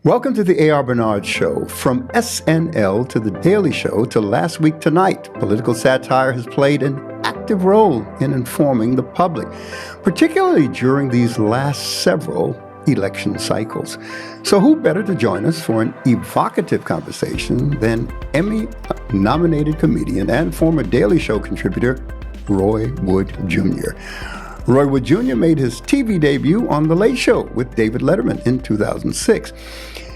Welcome to the A.R. Bernard Show. From SNL to The Daily Show to Last Week Tonight, political satire has played an active role in informing the public, particularly during these last several election cycles. So who better to join us for an evocative conversation than Emmy-nominated comedian and former Daily Show contributor Roy Wood Jr. Roy Wood Jr. made his TV debut on The Late Show with David Letterman in 2006.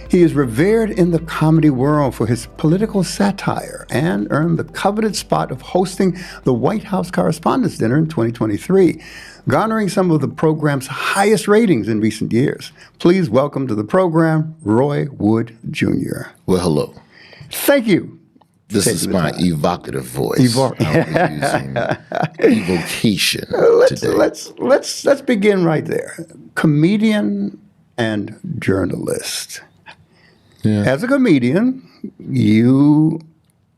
He is revered in the comedy world for his political satire and earned the coveted spot of hosting the White House Correspondents' Dinner in 2023, garnering some of the program's highest ratings in recent years. Please welcome to the program, Roy Wood Jr. Well, hello. Thank you. This is my evocative voice. I'll be using evocation today. Let's begin right there. Comedian and journalist. Yeah. As a comedian, you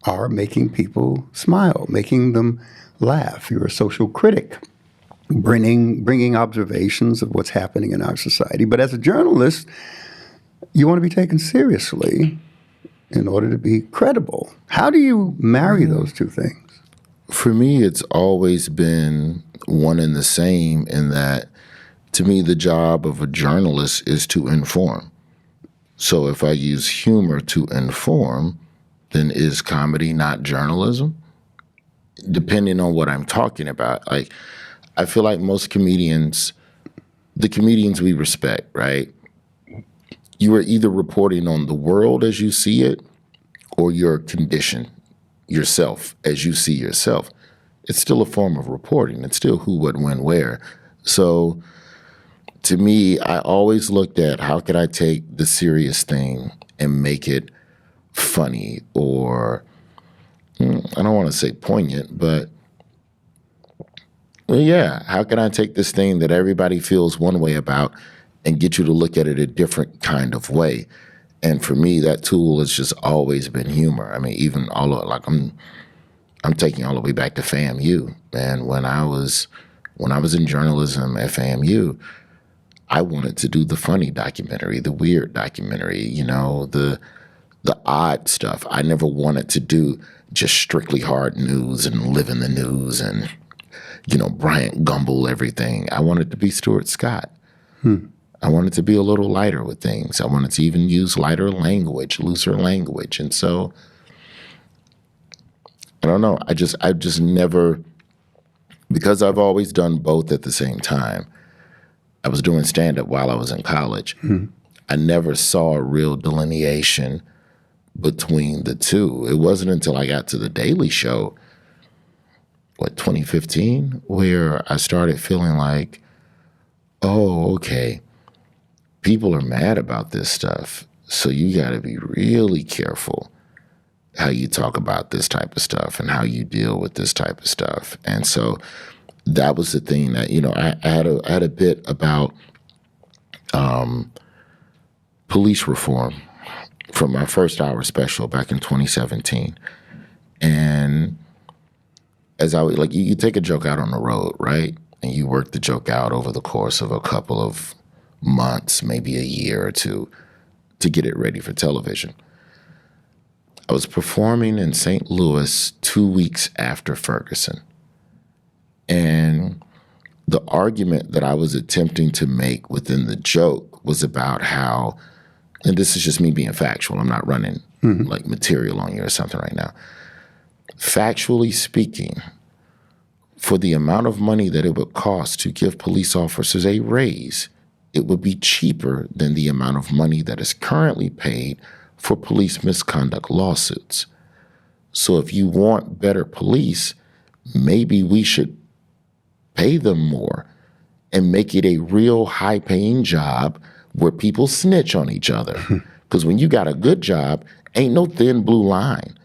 are making people smile, making them laugh. You're a social critic, bringing observations of what's happening in our society. But as a journalist, you want to be taken seriously in order to be credible. How do you marry those two things? For me, it's always been one and the same in that, to me, the job of a journalist is to inform. So if I use humor to inform, then is comedy not journalism? Depending on what I'm talking about. Like, I feel like most comedians, the comedians we respect, right? You are either reporting on the world as you see it, or your condition, yourself as you see yourself. It's still a form of reporting. It's still who, what, when, where. So to me, I always looked at how could I take the serious thing and make it funny, or I don't want to say poignant, but well, yeah, how can I take this thing that everybody feels one way about and get you to look at it a different kind of way? And for me, that tool has just always been humor. I mean, even all of like I'm taking all the way back to FAMU. And when I was in journalism at FAMU, I wanted to do the funny documentary, the weird documentary, you know, the odd stuff. I never wanted to do just strictly hard news and live in the news and, you know, Bryant Gumbel everything. I wanted to be Stuart Scott. I wanted to be a little lighter with things. I wanted to even use lighter language, looser language. And so, I don't know. I've just never, because I've always done both at the same time. I was doing stand-up while I was in college. I never saw a real delineation between the two. It wasn't until I got to The Daily Show, 2015, where I started feeling like, oh, okay, people are mad about this stuff. So you got to be really careful how you talk about this type of stuff and how you deal with this type of stuff. And so that was the thing that, you know, I had a bit about police reform from my first hour special back in 2017. And as I would, like, you take a joke out on the road, right? And you work the joke out over the course of a couple of months, maybe a year or two, to get it ready for television. I was performing in St. Louis 2 weeks after Ferguson. And the argument that I was attempting to make within the joke was about how, and this is just me being factual, I'm not running like material on you or something right now. Factually speaking, for the amount of money that it would cost to give police officers a raise, it would be cheaper than the amount of money that is currently paid for police misconduct lawsuits. So if you want better police, maybe we should pay them more and make it a real high-paying job where people snitch on each other. Because when you got a good job, ain't no thin blue line.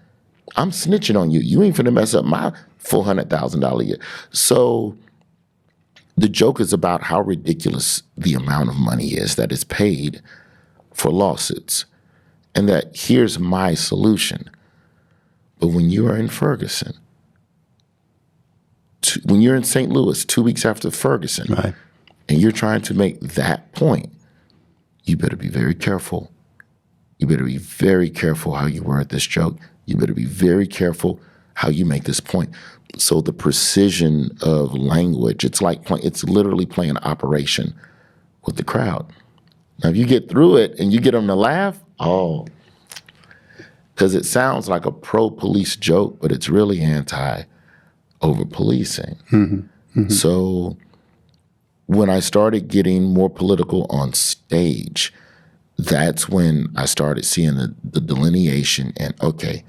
I'm snitching on you. You ain't finna mess up my $400,000 a year. So the joke is about how ridiculous the amount of money is that is paid for lawsuits. And that here's my solution. But when you are in Ferguson, when you're in St. Louis 2 weeks after Ferguson, right, and you're trying to make that point, you better be very careful You better be very careful how you word this joke. You better be very careful how you make this point. So the precision of language, it's literally playing operation with the crowd. Now, if you get through it and you get them to laugh, because it sounds like a pro-police joke, but it's really anti-over-policing. Mm-hmm. Mm-hmm. So when I started getting more political on stage, that's when I started seeing the delineation and, okay,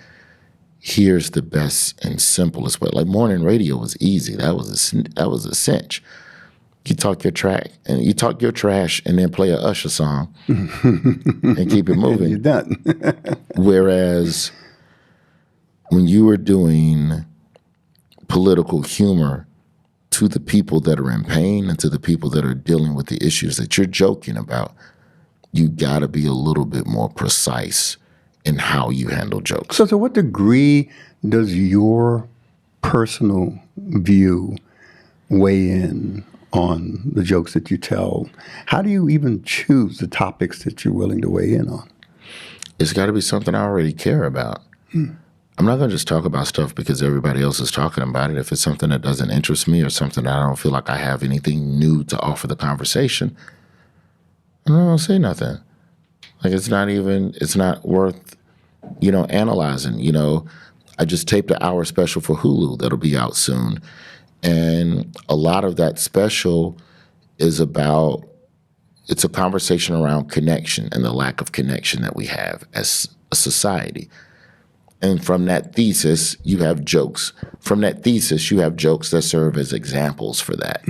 here's the best and simplest way. Like morning radio was easy. That was a cinch. You talk your trash and then play a Usher song and keep it moving. You're done. Whereas when you were doing political humor to the people that are in pain and to the people that are dealing with the issues that you're joking about, you got to be a little bit more precise in how you handle jokes. So to what degree does your personal view weigh in on the jokes that you tell? How do you even choose the topics that you're willing to weigh in on? It's got to be something I already care about. I'm not going to just talk about stuff because everybody else is talking about it. If it's something that doesn't interest me or something that I don't feel like I have anything new to offer the conversation, I'm not going to say nothing. Like it's not worth, analyzing. I just taped an hour special for Hulu that'll be out soon. And a lot of that special is it's a conversation around connection and the lack of connection that we have as a society. And from that thesis, you have jokes. From that thesis, you have jokes that serve as examples for that,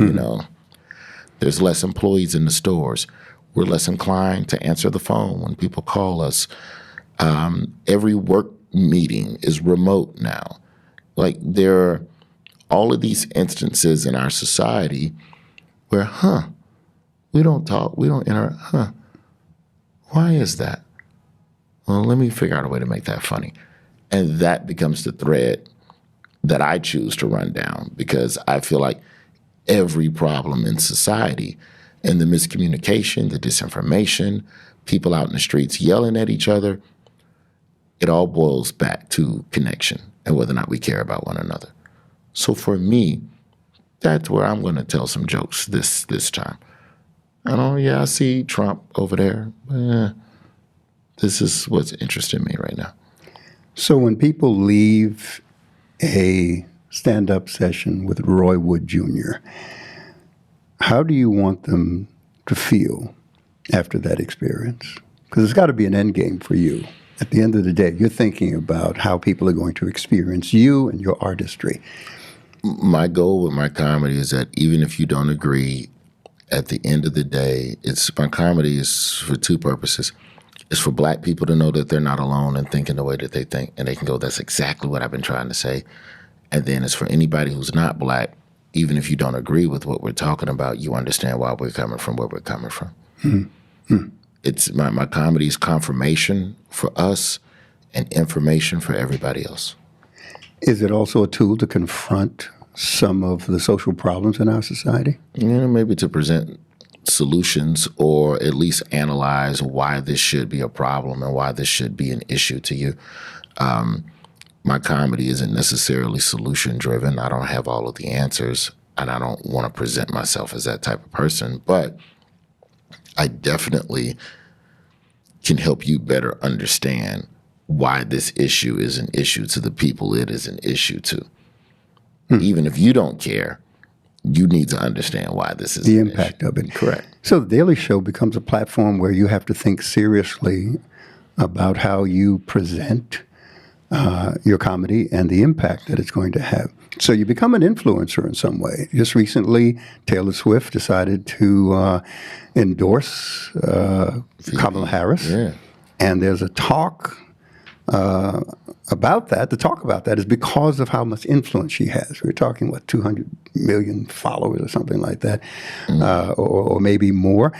There's less employees in the stores. We're less inclined to answer the phone when people call us. Every work meeting is remote now. Like there are all of these instances in our society where, we don't talk, we don't interact, why is that? Well, let me figure out a way to make that funny. And that becomes the thread that I choose to run down because I feel like every problem in society and the miscommunication, the disinformation, people out in the streets yelling at each other, it all boils back to connection and whether or not we care about one another. So for me, that's where I'm going to tell some jokes this time. I see Trump over there. This is what's interesting me right now. So when people leave a stand-up session with Roy Wood Jr., how do you want them to feel after that experience? Because it's got to be an end game for you. At the end of the day, you're thinking about how people are going to experience you and your artistry. My goal with my comedy is that even if you don't agree, at the end of the day, my comedy is for two purposes. It's for Black people to know that they're not alone in thinking the way that they think, and they can go, that's exactly what I've been trying to say. And then it's for anybody who's not Black, even if you don't agree with what we're talking about, you understand why we're coming from where we're coming from. Mm-hmm. It's my comedy is confirmation for us and information for everybody else. Is it also a tool to confront some of the social problems in our society? Maybe to present solutions or at least analyze why this should be a problem and why this should be an issue to you. My comedy isn't necessarily solution driven. I don't have all of the answers and I don't want to present myself as that type of person, but I definitely can help you better understand why this issue is an issue to the people it is an issue to. Even if you don't care, you need to understand why this is the impact of it. Correct. So The Daily Show becomes a platform where you have to think seriously about how you present your comedy and the impact that it's going to have. So you become an influencer in some way. Just recently, Taylor Swift decided to endorse Kamala Harris. Yeah. And there's a talk about that. The talk about that is because of how much influence she has. We're talking, 200 million followers or something like that, or maybe more.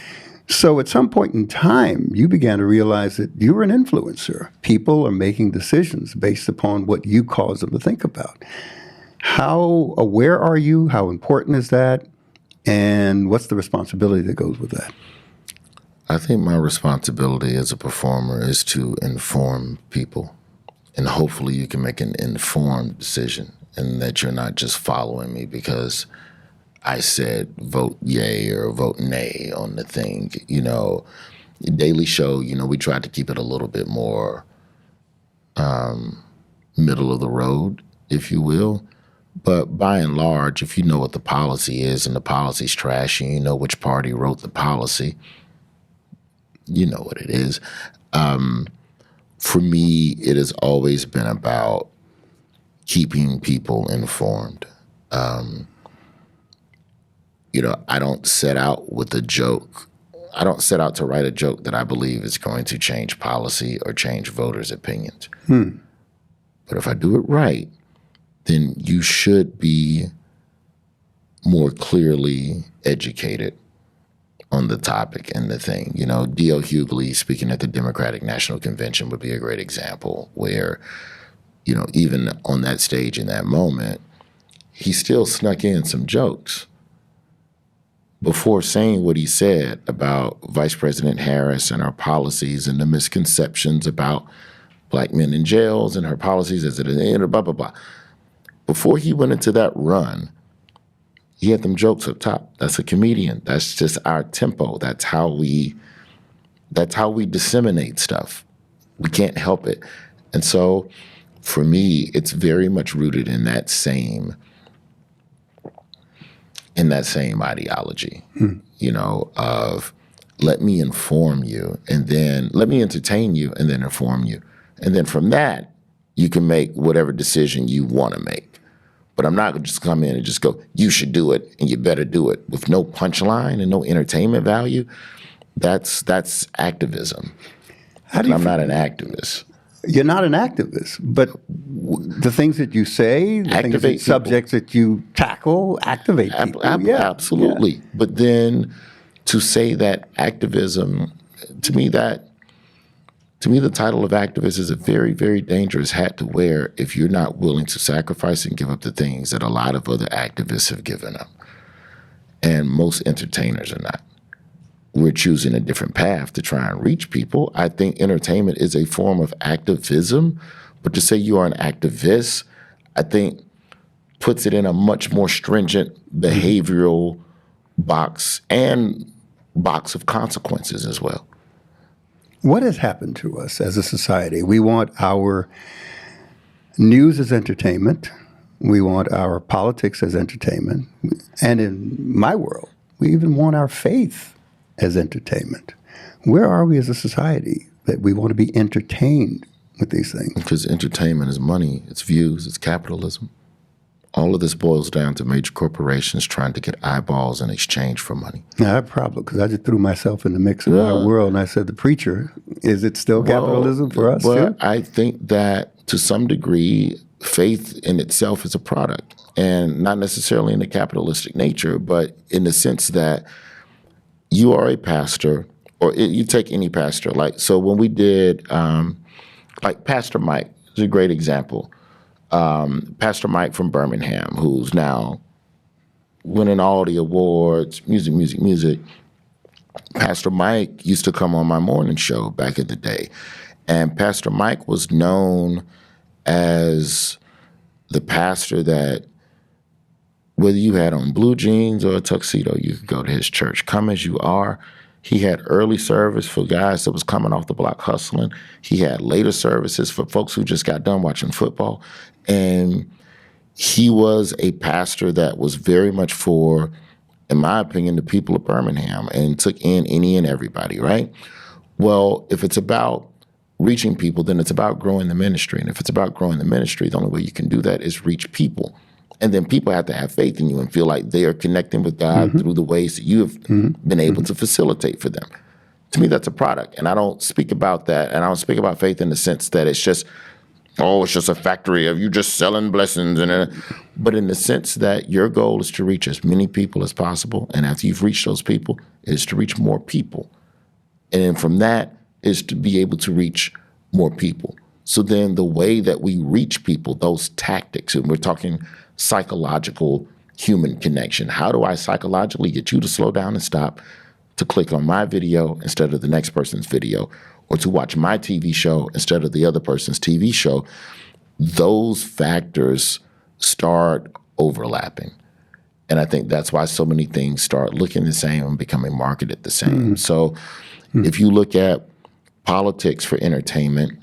So at some point in time, you began to realize that you were an influencer. People are making decisions based upon what you cause them to think about. How aware are you? How important is that? And what's the responsibility that goes with that? I think my responsibility as a performer is to inform people. And hopefully you can make an informed decision and that you're not just following me because I said vote yay or vote nay on the thing. You know, Daily Show, you know, we tried to keep it a little bit more middle of the road, if you will. But by and large, if you know what the policy is and the policy's trash and you know which party wrote the policy, you know what it is. For me, it has always been about keeping people informed. You know, I don't set out with a joke. I don't set out to write a joke that I believe is going to change policy or change voters' opinions. But if I do it right, then you should be more clearly educated on the topic and the thing. You know, D.L. Hughley speaking at the Democratic National Convention would be a great example where, you know, even on that stage in that moment, he still snuck in some jokes before saying what he said about Vice President Harris and her policies and the misconceptions about black men in jails and her policies as it is, blah, blah, blah. Before he went into that run, he had them jokes up top. That's a comedian. That's just our tempo. That's how we disseminate stuff. We can't help it. And so for me, it's very much rooted in that same ideology, you know, of let me inform you and then let me entertain you and then inform you. And then from that, you can make whatever decision you want to make. But I'm not going to just come in and just go, you should do it and you better do it with no punchline and no entertainment value. That's activism. I'm not an activist. You're not an activist, but the things that you say, the subjects that you tackle, activate people. Absolutely. Yeah. But then to say that activism, to me, the title of activist is a very, very dangerous hat to wear if you're not willing to sacrifice and give up the things that a lot of other activists have given up. And most entertainers are not. We're choosing a different path to try and reach people. I think entertainment is a form of activism, but to say you are an activist, I think puts it in a much more stringent behavioral box and box of consequences as well. What has happened to us as a society? We want our news as entertainment. We want our politics as entertainment. And in my world, we even want our faith as entertainment. Where are we as a society that we want to be entertained with these things? Because entertainment is money, it's views, it's capitalism. All of this boils down to major corporations trying to get eyeballs in exchange for money. I have a problem because I just threw myself in the mix of our world and I said, the preacher, is it still capitalism for us too? I think that to some degree, faith in itself is a product, and not necessarily in the capitalistic nature, but in the sense that you are a pastor, or you take any pastor. Like, so when we did, like Pastor Mike is a great example. Pastor Mike from Birmingham, who's now winning all the awards, music. Pastor Mike used to come on my morning show back in the day. And Pastor Mike was known as the pastor that whether you had on blue jeans or a tuxedo, you could go to his church. Come as you are. He had early service for guys that was coming off the block hustling. He had later services for folks who just got done watching football. And he was a pastor that was very much for, in my opinion, the people of Birmingham and took in any and everybody, right? Well, if it's about reaching people, then it's about growing the ministry. And if it's about growing the ministry, the only way you can do that is reach people. And then people have to have faith in you and feel like they are connecting with God through the ways that you have been able to facilitate for them. To me, that's a product. And I don't speak about that. And I don't speak about faith in the sense that it's just, it's just a factory of you just selling blessings. But in the sense that your goal is to reach as many people as possible. And after you've reached those people, is to reach more people. And then from that is to be able to reach more people. So then the way that we reach people, those tactics, and we're talking psychological human connection. How do I psychologically get you to slow down and stop, to click on my video instead of the next person's video, or to watch my TV show instead of the other person's TV show, those factors start overlapping. And I think that's why so many things start looking the same and becoming marketed the same. So if you look at politics for entertainment,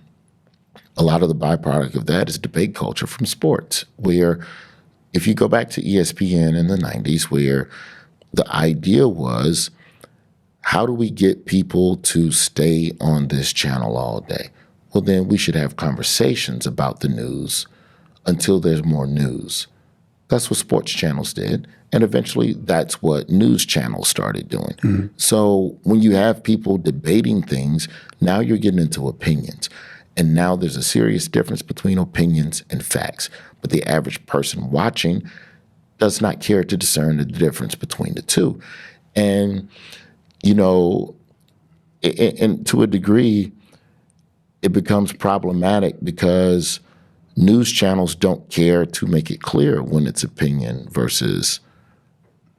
a lot of the byproduct of that is debate culture from sports, where if you go back to ESPN in the 90s, where the idea was, how do we get people to stay on this channel all day? Well, then we should have conversations about the news until there's more news. That's what sports channels did. And eventually that's what news channels started doing. So when you have people debating things, now you're getting into opinions. And now there's a serious difference between opinions and facts. But the average person watching does not care to discern the difference between the two. And, you know, and to a degree, it becomes problematic because news channels don't care to make it clear when it's opinion versus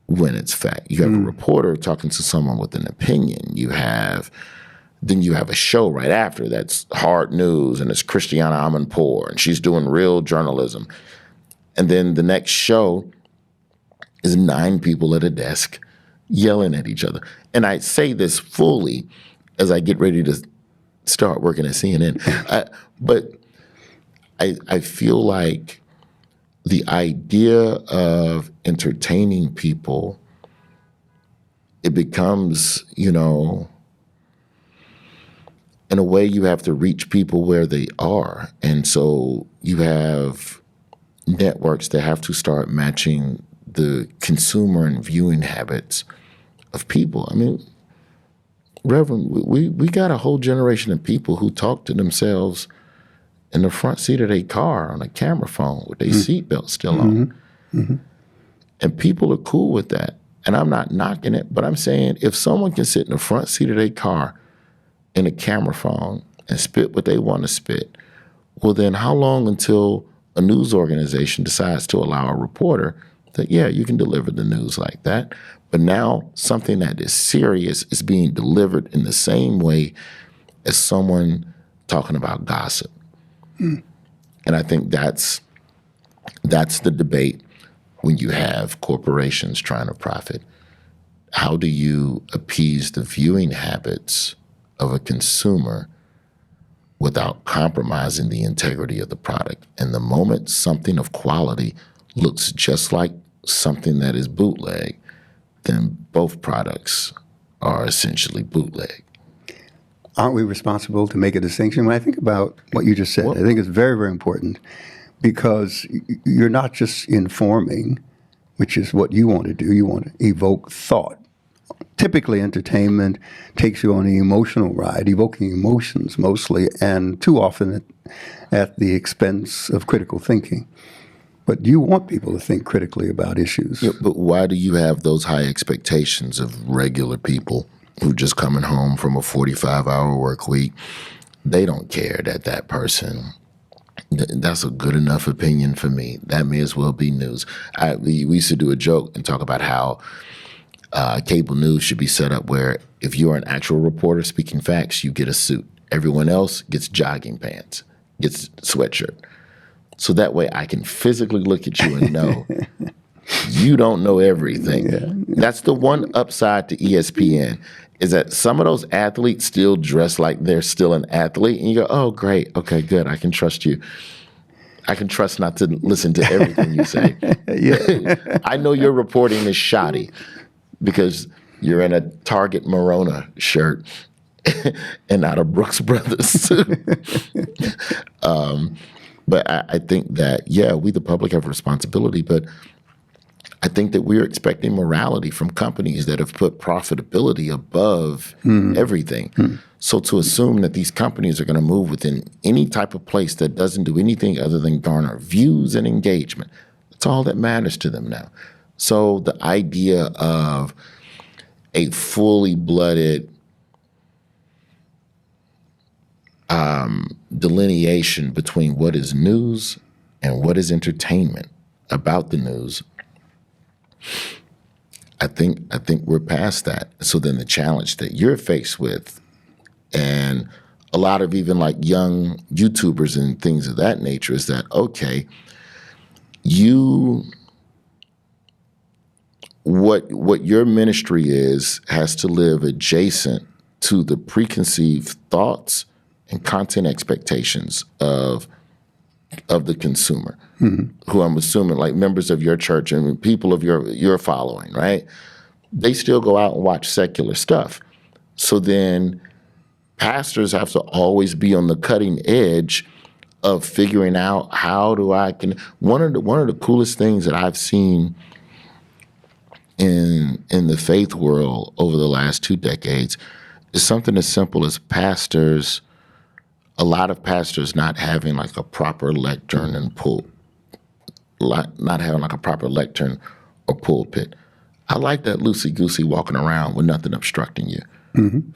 when it's fact. You have a reporter talking to someone with an opinion. Then you have a show right after that's hard news, and it's Christiana Amanpour, and she's doing real journalism. And then the next show is 9 people at a desk yelling at each other. And I say this fully as I get ready to start working at CNN. But I feel like the idea of entertaining people, it becomes, you know, in a way you have to reach people where they are. And so you have networks that have to start matching the consumer and viewing habits of people. I mean, Reverend, we got a whole generation of people who talk to themselves in the front seat of their car on a camera phone with their seatbelt still on. And people are cool with that. And I'm not knocking it, but I'm saying if someone can sit in the front seat of their car in a camera phone and spit what they want to spit, well then how long until a news organization decides to allow a reporter that, yeah, you can deliver the news like that, but now something that is serious is being delivered in the same way as someone talking about gossip. And I think that's the debate when you have corporations trying to profit. How do you appease the viewing habits of a consumer without compromising the integrity of the product? And the moment something of quality looks just like something that is bootleg, then both products are essentially bootleg. Aren't we responsible to make a distinction? When I think about what you just said, I think it's very, very important because you're not just informing, which is what you want to do. You want to evoke thought. Typically, entertainment takes you on an emotional ride, evoking emotions mostly, and too often at the expense of critical thinking. But you want people to think critically about issues. Yeah, but why do you have those high expectations of regular people who just coming home from a 45-hour work week? They don't care that that person, that's a good enough opinion for me. That may as well be news. We used to do a joke and talk about how cable news should be set up where if you're an actual reporter speaking facts, you get a suit. Everyone else gets jogging pants, gets sweatshirt. So that way I can physically look at you and know you don't know everything. Yeah. That's the one upside to ESPN, is that some of those athletes still dress like they're still an athlete. And you go, oh, great. Okay, good. I can trust you. I can trust not to listen to everything you say. I know your reporting is shoddy because you're in a Target Morona shirt and not a Brooks Brothers suit. But I think that, yeah, we the public have a responsibility, but I think that we're expecting morality from companies that have put profitability above everything. So to assume that these companies are going to move within any type of place that doesn't do anything other than garner views and engagement, that's all that matters to them now. So the idea of a fully blooded delineation between what is news and what is entertainment about the news, I think we're past that. So then the challenge that you're faced with, and a lot of even like young YouTubers and things of that nature, is that, okay, what your ministry has to live adjacent to the preconceived thoughts and content expectations of the consumer, who I'm assuming like members of your church and people of your following, right? They still go out and watch secular stuff. So then pastors have to always be on the cutting edge of figuring out how do I can. One of the coolest things that I've seen in the faith world over the last 2 decades is something as simple as a lot of pastors not having like a proper lectern and not having like a proper lectern or pulpit. I like that loosey-goosey walking around with nothing obstructing you.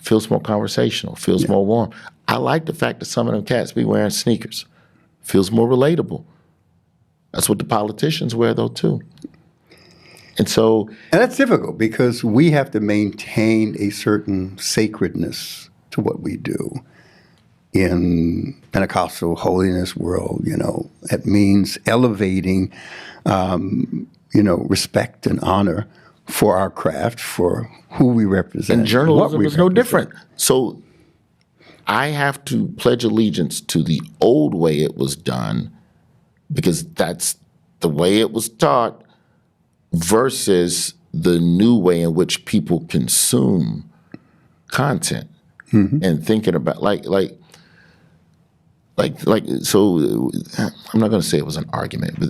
Feels more conversational, feels more warm. I like the fact that some of them cats be wearing sneakers. Feels more relatable. That's what the politicians wear though too. And that's difficult because we have to maintain a certain sacredness to what we do. In Pentecostal holiness world, that means elevating, respect and honor for our craft, for who we represent. And journalism is no different. So I have to pledge allegiance to the old way it was done because that's the way it was taught versus the new way in which people consume content and thinking about so I'm not going to say it was an argument, but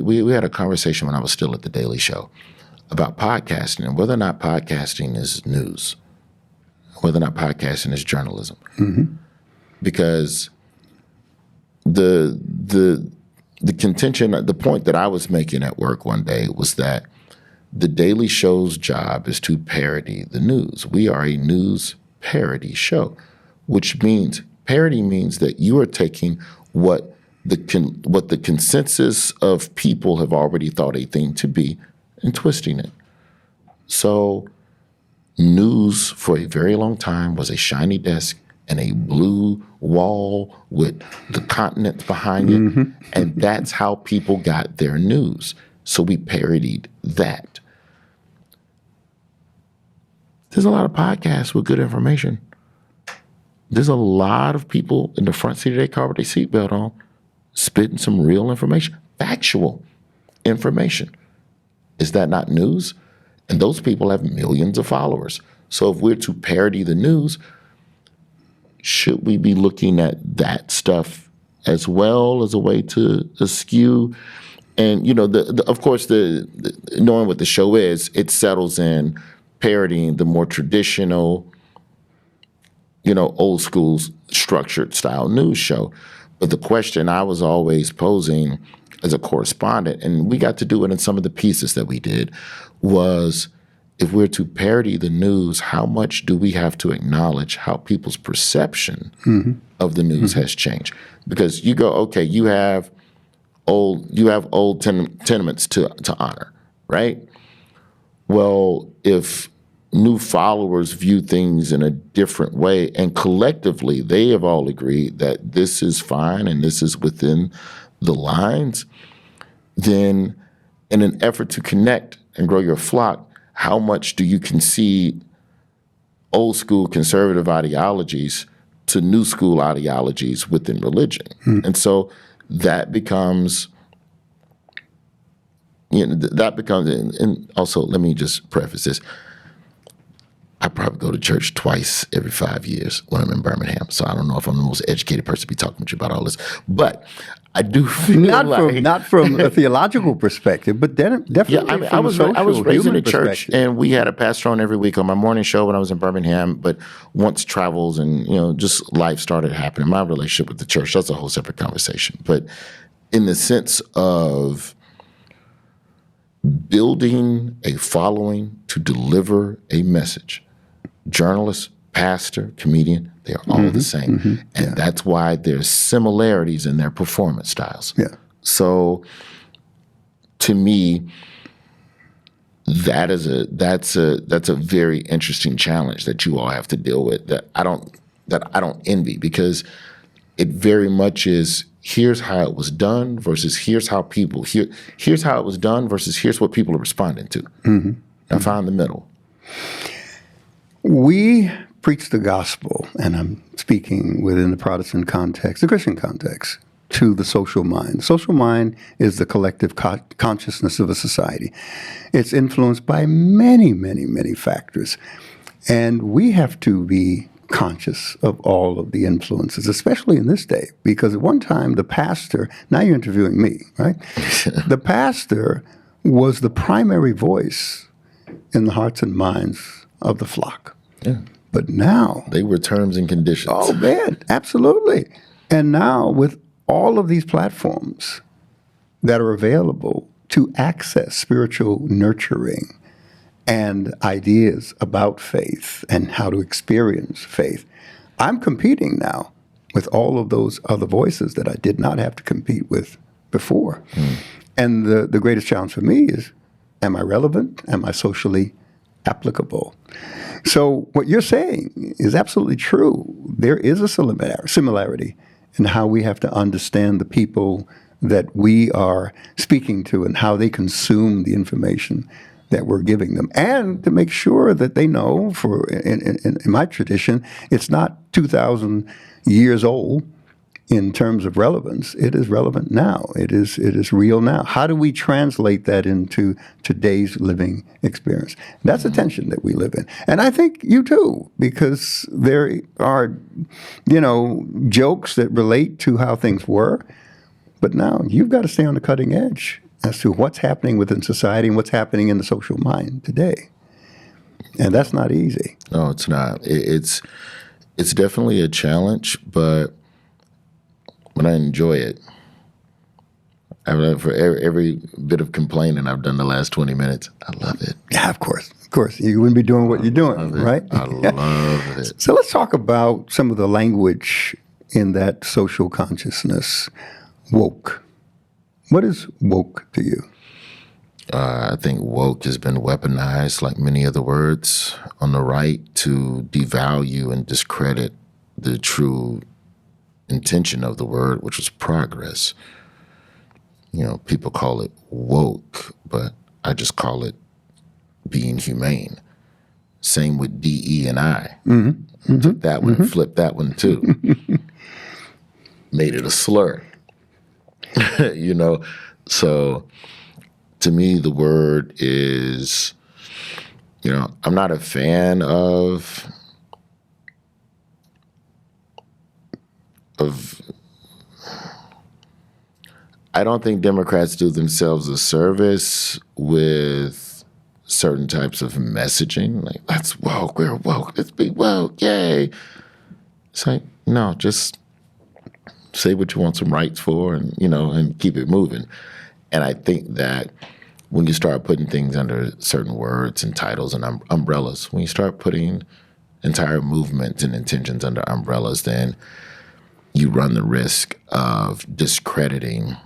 we had a conversation when I was still at the Daily Show about podcasting and whether or not podcasting is news, whether or not podcasting is journalism, because the contention, the point that I was making at work one day was that the Daily Show's job is to parody the news. We are a news parody show, which means parody means that you are taking what the consensus of people have already thought a thing to be and twisting it. So news for a very long time was a shiny desk and a blue wall with the continents behind it. And that's how people got their news. So we parodied that. There's a lot of podcasts with good information. There's a lot of people in the front seat of their car with their seatbelt on, spitting some real information, factual information. Is that not news? And those people have millions of followers. So if we're to parody the news, should we be looking at that stuff as well as a way to eschew? And, of course, knowing what the show is, it settles in parodying the more traditional, old school structured style news show. But the question I was always posing as a correspondent, and we got to do it in some of the pieces that we did, was if we're to parody the news, how much do we have to acknowledge how people's perception of the news has changed? Because you go, okay, you have old tenements to honor, right? Well, if new followers view things in a different way, and collectively they have all agreed that this is fine and this is within the lines, then in an effort to connect and grow your flock, how much do you concede old school conservative ideologies to new school ideologies within religion? And so that becomes, and also let me just preface this. I probably go to church twice every 5 years when I'm in Birmingham. So I don't know if I'm the most educated person to be talking to you about all this. But I do feel not from a theological perspective, but definitely I was raised in a church, and we had a pastor on every week on my morning show when I was in Birmingham. But once travels and just life started happening, my relationship with the church, that's a whole separate conversation. But in the sense of building a following to deliver a message, journalist, pastor, comedian, they are all the same. And that's why there's similarities in their performance styles. So to me, that's a very interesting challenge that you all have to deal with that I don't envy, because it very much is, here's how it was done versus here's how it was done versus here's what people are responding to. Mm-hmm. I find the middle. We preach the gospel, and I'm speaking within the Protestant context, the Christian context, to the social mind. Social mind is the collective consciousness of a society. It's influenced by many, many, many factors. And we have to be conscious of all of the influences, especially in this day, because at one time the pastor, now you're interviewing me, right? The pastor was the primary voice in the hearts and minds of the flock. Yeah. But now... They were terms and conditions. Oh, man, absolutely. And now with all of these platforms that are available to access spiritual nurturing and ideas about faith and how to experience faith, I'm competing now with all of those other voices that I did not have to compete with before. And the greatest challenge for me is, am I relevant? Am I socially applicable? So what you're saying is absolutely true. There is a similarity in how we have to understand the people that we are speaking to and how they consume the information that we're giving them, and to make sure that they know, in my tradition, it's not 2,000 years old in terms of relevance. It is relevant now. It is real now. How do we translate that into today's living experience? That's a tension that we live in. And I think you too, because there are, jokes that relate to how things were, but now you've got to stay on the cutting edge as to what's happening within society and what's happening in the social mind today. And that's not easy. No, it's not. It's definitely a challenge, but I enjoy it. For every bit of complaining I've done the last 20 minutes, I love it. Yeah, of course. Of course. You wouldn't be doing what you're doing, right? I love it. So let's talk about some of the language in that social consciousness. Woke. What is woke to you? I think woke has been weaponized, like many other words on the right, to devalue and discredit the true intention of the word, which was progress. People call it woke, but I just call it being humane. Same with DE&I. Mm-hmm. Took that one, flipped that one too. Made it a slur. So to me, the word is, I'm not a fan of I don't think Democrats do themselves a service with certain types of messaging. Like, let's woke, we're woke, let's be woke, yay. It's like, no, just say what you want some rights for and, and keep it moving. And I think that when you start putting things under certain words and titles and umbrellas, when you start putting entire movements and intentions under umbrellas, then you run the risk of discrediting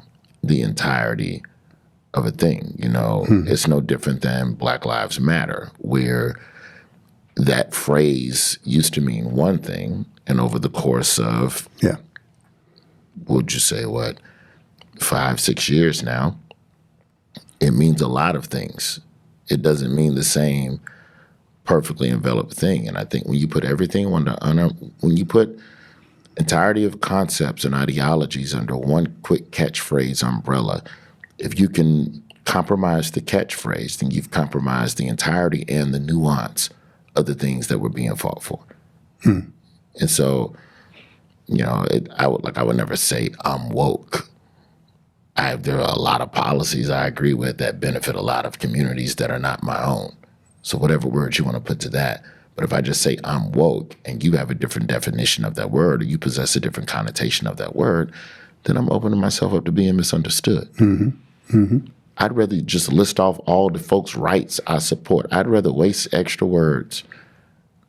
the entirety of a thing. It's no different than Black Lives Matter, where that phrase used to mean one thing, and over the course of, would you say, 5-6 years now, it means a lot of things. It doesn't mean the same perfectly enveloped thing. And I think when you put everything when you put entirety of concepts and ideologies under one quick catchphrase umbrella, if you can compromise the catchphrase, then you've compromised the entirety and the nuance of the things that were being fought for. And so, I would never say I'm woke. There are a lot of policies I agree with that benefit a lot of communities that are not my own. So whatever words you want to put to that. But if I just say I'm woke and you have a different definition of that word, or you possess a different connotation of that word, then I'm opening myself up to being misunderstood. I'd rather just list off all the folks' rights I support. I'd rather waste extra words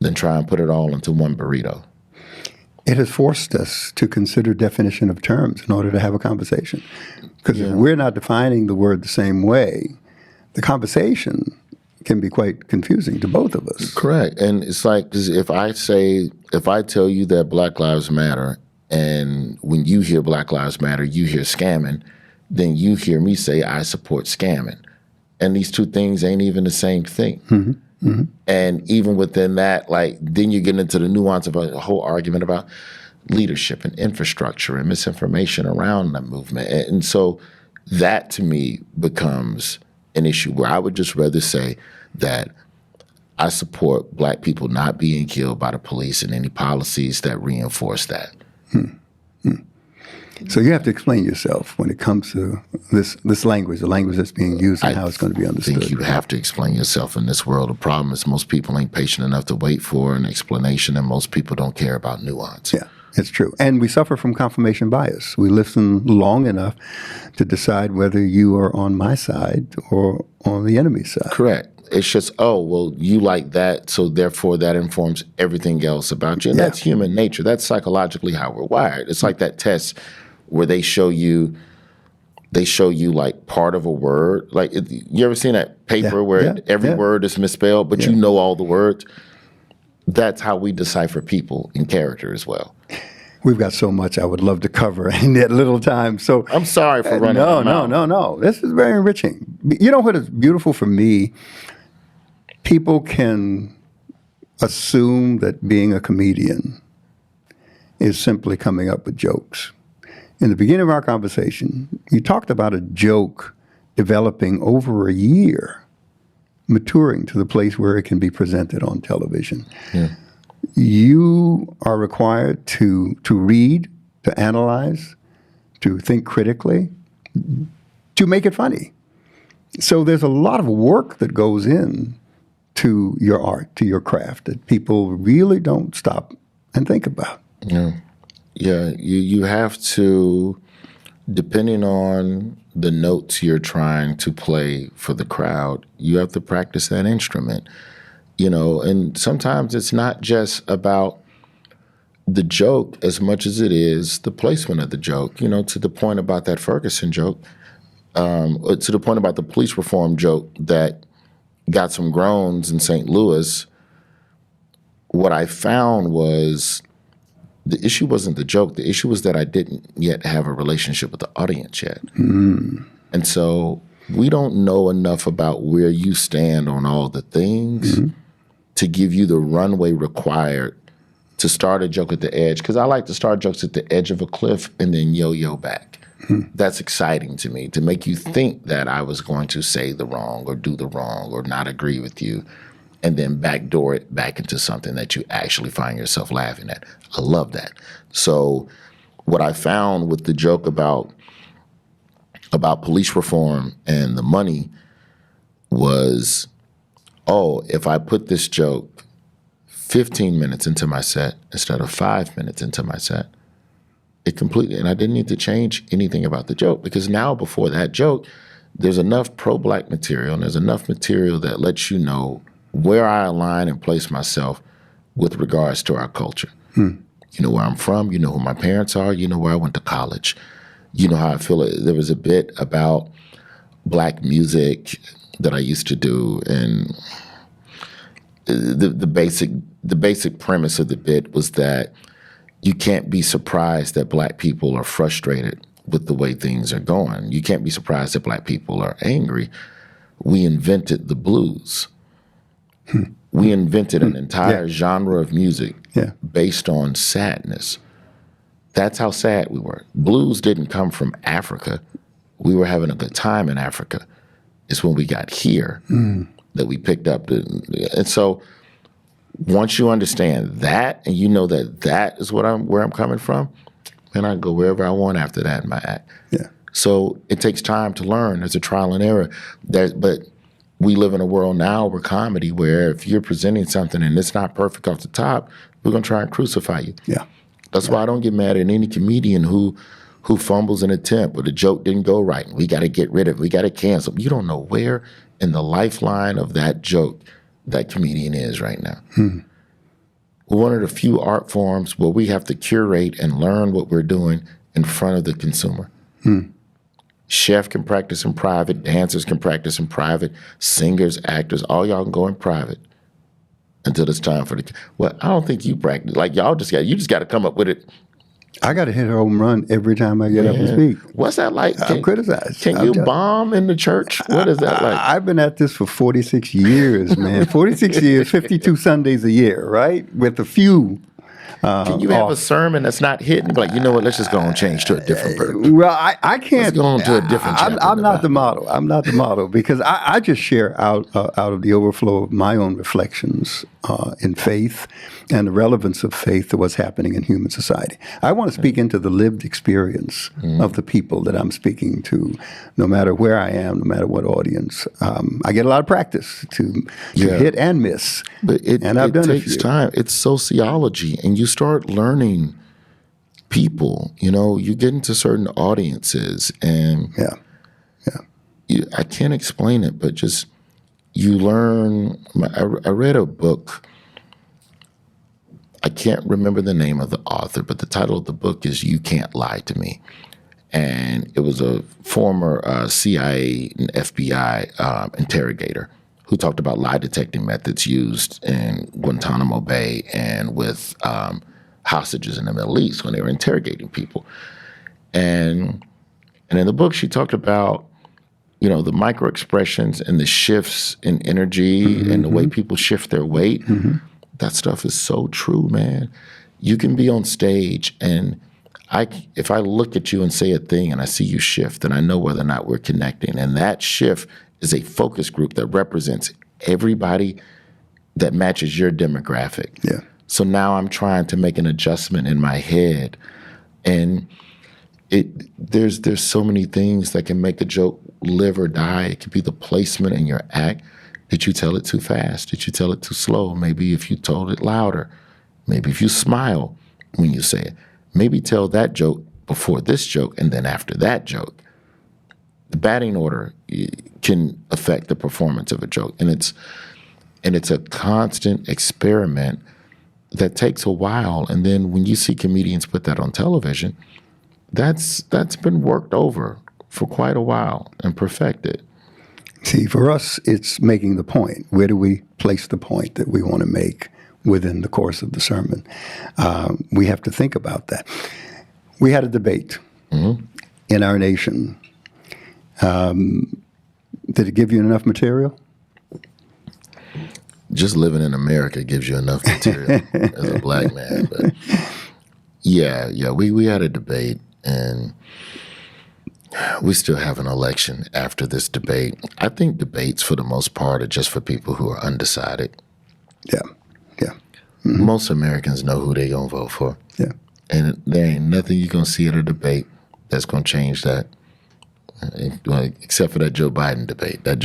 than try and put it all into one burrito. It has forced us to consider definition of terms in order to have a conversation. Because if we're not defining the word the same way, the conversation can be quite confusing to both of us. Correct. And it's like, 'cause if I tell you that Black Lives Matter, and when you hear Black Lives Matter, you hear scamming, then you hear me say I support scamming. And these two things ain't even the same thing. And even within that, like, then you get into the nuance of a whole argument about leadership and infrastructure and misinformation around the movement. And so that to me becomes an issue where I would just rather say that I support Black people not being killed by the police and any policies that reinforce that. So you have to explain yourself when it comes to this language, the language that's being used and how it's going to be I understood. think you have to explain yourself in this world. The problem is most people ain't patient enough to wait for an explanation, and most people don't care about nuance. Yeah, it's true. And we suffer from confirmation bias. We listen long enough to decide whether you are on my side or on the enemy's side. Correct. It's just, oh, well, you like that, so therefore that informs everything else about you. And that's human nature. That's psychologically how we're wired. It's like that test where they show you like part of a word. Like, you ever seen that paper where every word is misspelled, but you know all the words? That's how we decipher people in character as well. We've got so much I would love to cover in that little time. So I'm sorry for running. No. This is very enriching. You know what is beautiful for me? People can assume that being a comedian is simply coming up with jokes. In the beginning of our conversation, you talked about a joke developing over a year, maturing to the place where it can be presented on television. Yeah. You are required to read, to analyze, to think critically, to make it funny. So there's a lot of work that goes in to your art, to your craft, that people really don't stop and think about. Yeah. Yeah, you have to, depending on the notes you're trying to play for the crowd, you have to practice that instrument, you know, and sometimes it's not just about the joke as much as it is the placement of the joke, you know, to the point about that Ferguson joke, to the point about the police reform joke that got some groans in St. Louis. What I found was the issue wasn't the joke. The issue was that I didn't yet have a relationship with the audience yet. And so we don't know enough about where you stand on all the things to give you the runway required to start a joke at the edge. Because I like to start jokes at the edge of a cliff and then yo-yo back. That's exciting to me, to make you think that I was going to say the wrong or do the wrong or not agree with you, and then backdoor it back into something that you actually find yourself laughing at. I love that. So what I found with the joke about police reform and the money was, oh, if I put this joke 15 minutes into my set instead of 5 minutes into my set, it completely, and I didn't need to change anything about the joke, because now before that joke, there's enough pro-Black material and there's enough material that lets you know where I align and place myself with regards to our culture. You know where I'm from, you know who my parents are, you know where I went to college. You know how I feel. There was a bit about Black music that I used to do, and the basic premise of the bit was that you can't be surprised that Black people are frustrated with the way things are going. You can't be surprised that Black people are angry. We invented the blues. We invented an entire genre of music based on sadness. That's how sad we were. Blues didn't come from Africa. We were having a good time in Africa. It's when we got here that we picked up and so once you understand that and you know that that is where I'm coming from, and I go wherever I want after that in my act. Yeah. So it takes time to learn. There's a trial and error. But we live in a world now where comedy, where if you're presenting something and it's not perfect off the top, we're gonna try and crucify you. Yeah. That's why I don't get mad at any comedian who fumbles an attempt or the joke didn't go right and we gotta get rid of it, we gotta cancel. You don't know where in the lifeline of that joke that comedian is right now. We're one of the few art forms where we have to curate and learn what we're doing in front of the consumer. Chef can practice in private. Dancers can practice in private. Singers, actors, all y'all can go in private until it's time for the. Well, I don't think you practice. Like y'all you just got to come up with it. I got to hit a home run every time I get up and speak. What's that like? I'm criticized. Can you bomb in the church? What is that like? I've been at this for 46 years, man. 46 years, 52 Sundays a year, right? With a few. Can you have a sermon that's not hitting? Like, you know what? Let's just go and change to a different version. Well, I can't. Let's go on to a different chapter. I'm not the model. I'm not the model because I just share out of the overflow of my own reflections in faith and the relevance of faith to what's happening in human society. I want to speak into the lived experience of the people that I'm speaking to, no matter where I am, no matter what audience. I get a lot of practice to hit and miss. But and I've done takes time. It's sociology, and you start learning people. You know, you get into certain audiences, and I can't explain it, but just you learn. I read a book. I can't remember the name of the author, but the title of the book is "You Can't Lie to Me," and it was a former CIA and FBI interrogator who talked about lie detecting methods used in Guantanamo Bay and with hostages in the Middle East when they were interrogating people. And in the book, she talked about, you know, the micro expressions and the shifts in energy and the way people shift their weight. That stuff is so true, man. You can be on stage and if I look at you and say a thing and I see you shift, then I know whether or not we're connecting. And that shift is a focus group that represents everybody that matches your demographic. Yeah. So now I'm trying to make an adjustment in my head. And there's so many things that can make a joke live or die. It could be the placement in your act. Did you tell it too fast? Did you tell it too slow? Maybe if you told it louder. Maybe if you smile when you say it. Maybe tell that joke before this joke and then after that joke. The batting order can affect the performance of a joke. And it's a constant experiment that takes a while. And then when you see comedians put that on television, that's been worked over for quite a while and perfected. See, for us, it's making the point. Where do we place the point that we want to make within the course of the sermon? We have to think about that. We had a debate in our nation. Did it give you enough material? Just living in America gives you enough material as a black man. But yeah, we had a debate, and we still have an election after this debate. I think debates, for the most part, are just for people who are undecided. Yeah. Most Americans know who they're going to vote for. Yeah. And there ain't nothing you're going to see at a debate that's going to change that. Except for that Joe Biden debate. But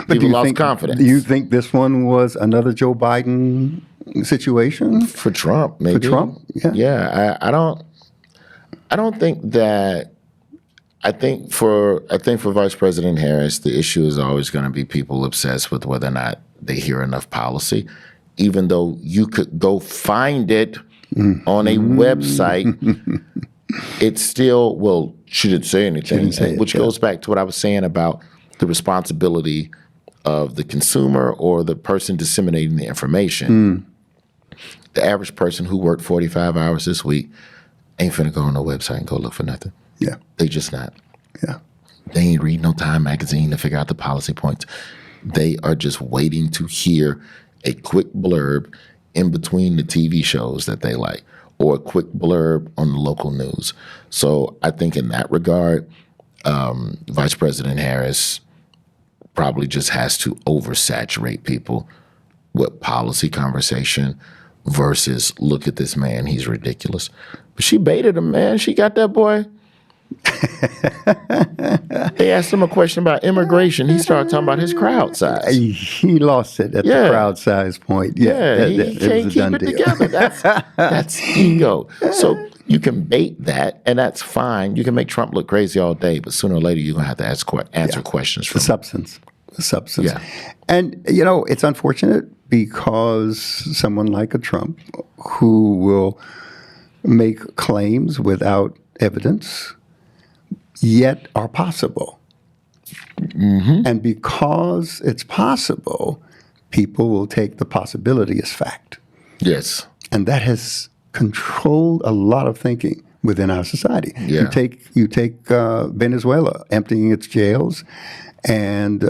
people lost confidence. Do you think this one was another Joe Biden situation? For Trump, maybe. For Trump? Yeah. I don't think that. I think for Vice President Harris, the issue is always going to be people obsessed with whether or not they hear enough policy, even though you could go find it on a website. It's still, she didn't say anything, which goes back to what I was saying about the responsibility of the consumer or the person disseminating the information. The average person who worked 45 hours this week ain't finna go on no website and go look for nothing. Yeah. They just not. Yeah. They ain't read no Time magazine to figure out the policy points. They are just waiting to hear a quick blurb in between the TV shows that they like, or a quick blurb on the local news. So I think in that regard, Vice President Harris probably just has to oversaturate people with policy conversation versus look at this man, he's ridiculous. But she baited him, man. She got that boy. They asked him a question about immigration. He started talking about his crowd size. He lost it at the crowd size point. He can't keep it together. That's ego. So you can bait that, and that's fine. You can make Trump look crazy all day, but sooner or later you're going to have to answer questions from the substance. Yeah. And, it's unfortunate because someone like a Trump who will make claims without evidence, yet are possible. And because it's possible, people will take the possibility as fact. Yes. And that has controlled a lot of thinking within our society. Yeah. You take Venezuela emptying its jails and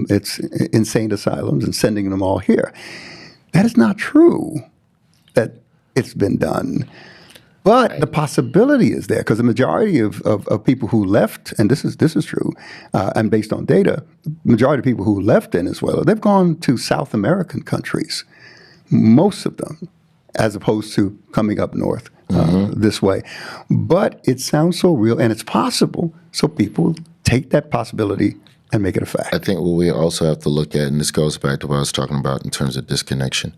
its insane asylums and sending them all here. That is not true that it's been done. But the possibility is there because the majority of people who left, and this is true, and based on data, the majority of people who left Venezuela, they've gone to South American countries, most of them, as opposed to coming up north this way. But it sounds so real, and it's possible, so people take that possibility and make it a fact. I think what we also have to look at, and this goes back to what I was talking about in terms of disconnection,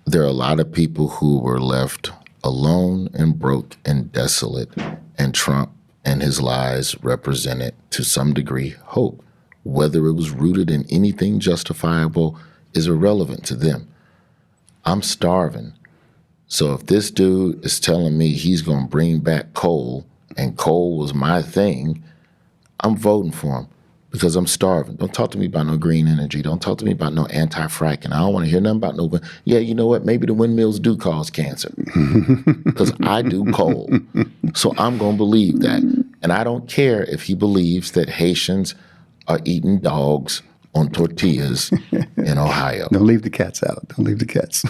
there are a lot of people who were left alone and broke and desolate, and Trump and his lies represented, to some degree, hope. Whether it was rooted in anything justifiable is irrelevant to them. I'm starving. So if this dude is telling me he's going to bring back coal, and coal was my thing, I'm voting for him. Because I'm starving. Don't talk to me about no green energy. Don't talk to me about no anti-fracking. I don't want to hear nothing about no, yeah, you know what? Maybe the windmills do cause cancer. Because I do coal. So I'm going to believe that. And I don't care if he believes that Haitians are eating dogs on tortillas in Ohio. Don't leave the cats out. Don't leave the cats.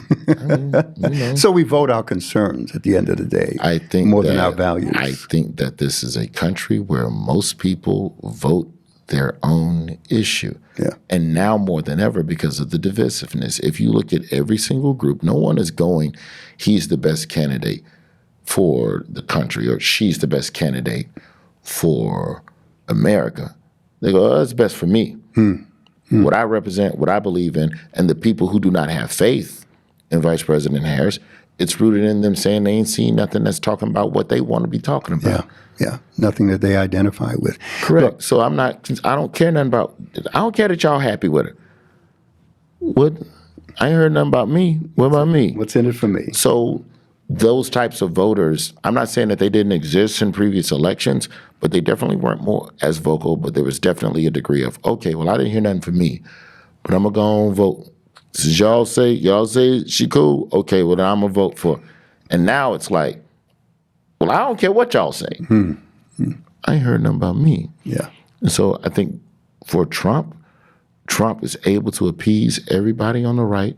So we vote our concerns at the end of the day, I think more than our values. I think that this is a country where most people vote their own issue. Yeah. And now more than ever because of the divisiveness. If you look at every single group, no one is going, he's the best candidate for the country or she's the best candidate for America. They go, oh, that's best for me. What I represent, what I believe in, and the people who do not have faith in Vice President Harris, it's rooted in them saying they ain't seen nothing that's talking about what they want to be talking about. Yeah, nothing that they identify with. Correct. Look, so I don't care nothing about, I don't care that y'all happy with it. What? I ain't heard nothing about me. What about me? What's in it for me? So those types of voters, I'm not saying that they didn't exist in previous elections, but they definitely weren't more as vocal, but there was definitely a degree of, okay, well, I didn't hear nothing from me, but I'm going to go and vote. Since y'all say she cool, okay, well, then I'm going to vote for her. And now it's like, well, I don't care what y'all say. I ain't heard nothing about me. Yeah. And so I think for Trump is able to appease everybody on the right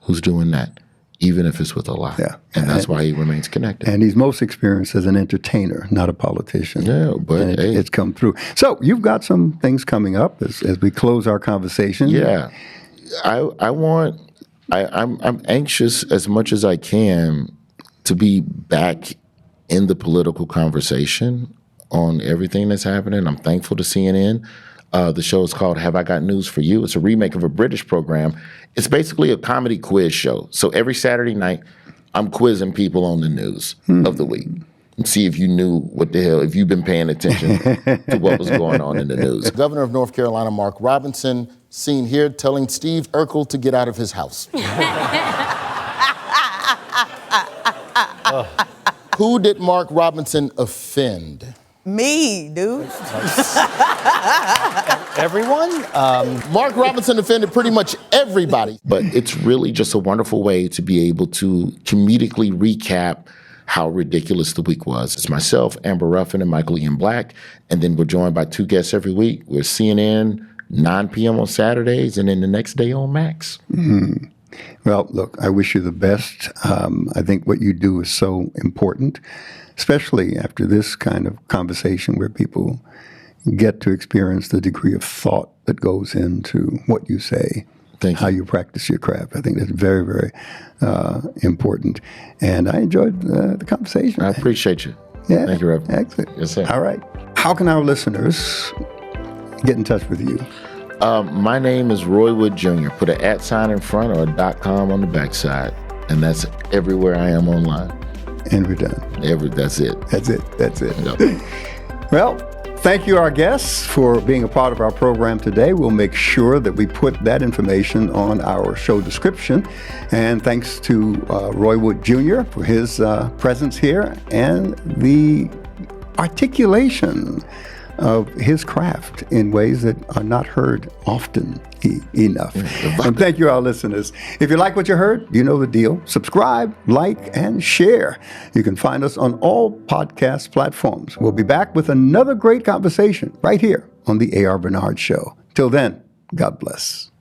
who's doing that, even if it's with a lie. Yeah. And that's why he remains connected. And he's most experienced as an entertainer, not a politician. Yeah, but and it's come through. So you've got some things coming up as we close our conversation. Yeah. I'm anxious as much as I can to be back in the political conversation on everything that's happening. I'm thankful to CNN. The show is called Have I Got News for You? It's a remake of a British program. It's basically a comedy quiz show. So every Saturday night, I'm quizzing people on the news of the week. And see if you knew what the hell, if you've been paying attention to what was going on in the news. Governor of North Carolina, Mark Robinson, seen here telling Steve Urkel to get out of his house. Who did Mark Robinson offend? Me, dude. Everyone? Mark Robinson offended pretty much everybody. But it's really just a wonderful way to be able to comedically recap how ridiculous the week was. It's myself, Amber Ruffin, and Michael Ian Black. And then we're joined by two guests every week. We're CNN, 9 p.m. on Saturdays, and then the next day on Max. Well, look, I wish you the best. I think what you do is so important, especially after this kind of conversation where people get to experience the degree of thought that goes into what you say, how you practice your craft. I think that's very, very important. And I enjoyed the conversation. I appreciate you. Yeah. Thank you, Reverend. Excellent. Yes, sir. All right. How can our listeners get in touch with you? My name is Roy Wood Jr. Put an @ in front or a .com on the backside. And that's everywhere I am online. And we're done. That's it. That's it. Yep. Well, Thank you, our guests, for being a part of our program today. We'll make sure that we put that information on our show description. And thanks to Roy Wood Jr. for his presence here and the articulation of his craft in ways that are not heard often enough. And thank you, our listeners. If you like what you heard, you know the deal. Subscribe, like, and share. You can find us on all podcast platforms. We'll be back with another great conversation right here on The A.R. Bernard Show. Till then, God bless.